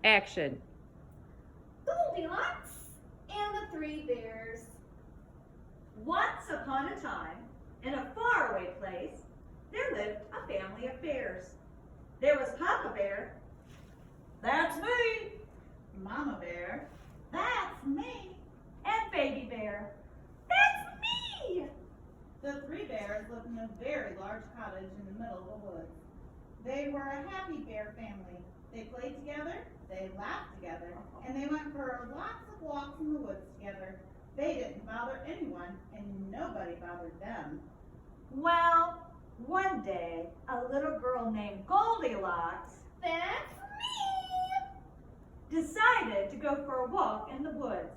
Action. Goldilocks and the Three Bears. Once upon a time, in a faraway place, there lived a family of bears. There was Papa Bear. That's me. Mama Bear. That's me. And Baby Bear. That's me. The three bears lived in a very large cottage in the middle of the woods. They were a happy bear family. They played together, they laughed together, and they went for lots of walks in the woods together. They didn't bother anyone, and nobody bothered them. Well, one day, a little girl named Goldilocks That's me. decided to go for a walk in the woods.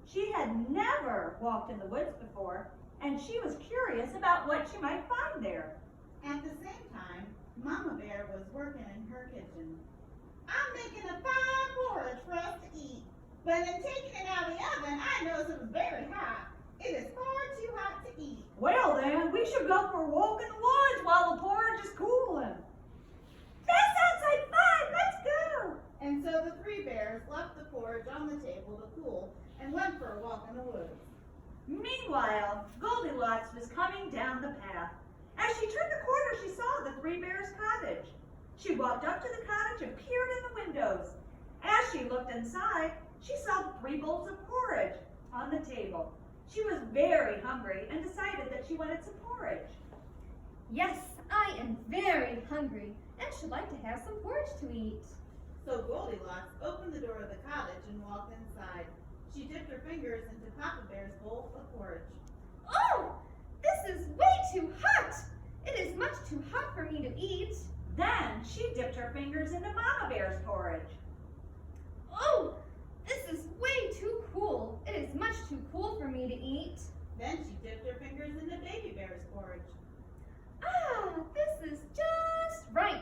She had never walked in the woods before, and she was curious about what she might find there. At the same time, Mama Bear was working in her kitchen. I'm making a fine porridge for us to eat, but in taking it out of the oven, I noticed it was very hot. It is far too hot to eat. Well then, we should go for a walk in the woods while the porridge is cooling. That sounds like fun, let's go. And so the three bears left the porridge on the table to cool and went for a walk in the woods. Meanwhile, Goldilocks was coming down the path. As she turned the corner, she saw the three bears' cottage. She walked up to the cottage and peered in the windows. As she looked inside, she saw 3 bowls of porridge on the table. She was very hungry and decided that she wanted some porridge. Yes, I am very hungry and should like to have some porridge to eat. So Goldilocks opened the door of the cottage and walked inside. She dipped her fingers into Papa Bear's bowl of porridge. Oh, this is way too hot. It is much too hot for me to eat. Then she dipped her fingers into Mama Bear's porridge. Oh, this is way too cool. It is much too cool for me to eat. Then she dipped her fingers into Baby Bear's porridge. Ah, this is just right.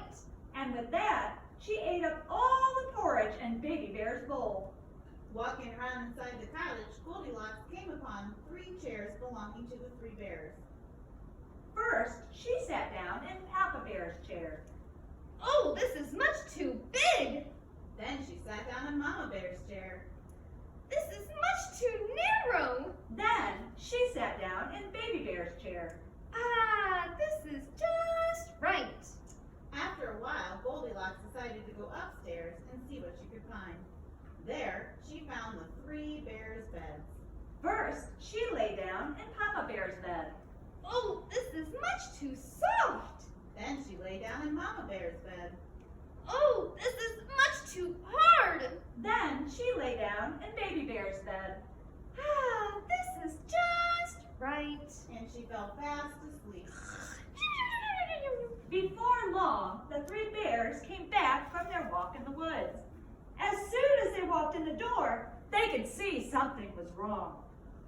And with that, she ate up all the porridge in Baby Bear's bowl. Walking around inside the cottage, Goldilocks came upon 3 chairs belonging to the 3 bears. First, she sat down in Papa Bear's chair. Oh, this is much too big. Then she sat down in Mama Bear's chair. This is much too narrow. Then she sat down in Baby Bear's chair. Ah, this is just right. After a while, Goldilocks decided to go upstairs and see what she could find. There, she found the 3 bears' beds. First, she lay down in Papa Bear's bed. Oh, this is much too soft. Then she lay down in Mama Bear's bed. Oh, this is much too hard. Then she lay down in Baby Bear's bed. Ah, this is just right. And she fell fast asleep. Before long, the 3 bears came back from their walk in the woods. As soon as they walked in the door, they could see something was wrong.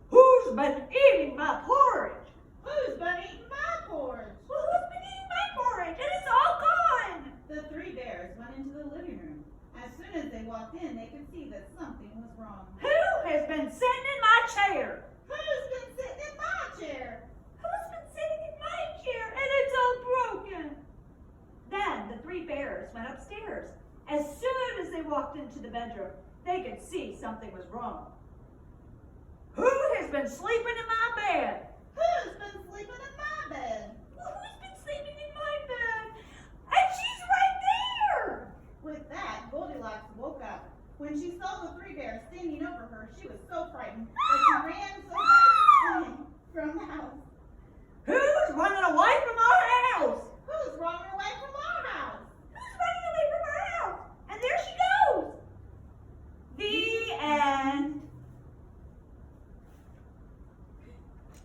Who's been eating my porridge? Who's been eating my porridge? Well, who's been eating my porridge? And it's all gone! The 3 bears went into the living room. As soon as they walked in, they could see that something was wrong. Who has been sitting in my chair? Who's been sitting in my chair? Who's been sitting in my chair? And it's all broken. Then the 3 bears went upstairs. As soon as they walked into the bedroom, they could see something was wrong. Who has been sleeping in my bed? Who's been sleeping in my bed? Well, who's been sleeping in my bed? And she's right there! With that, Goldilocks woke up. When she saw the 3 bears standing over her, she was so frightened that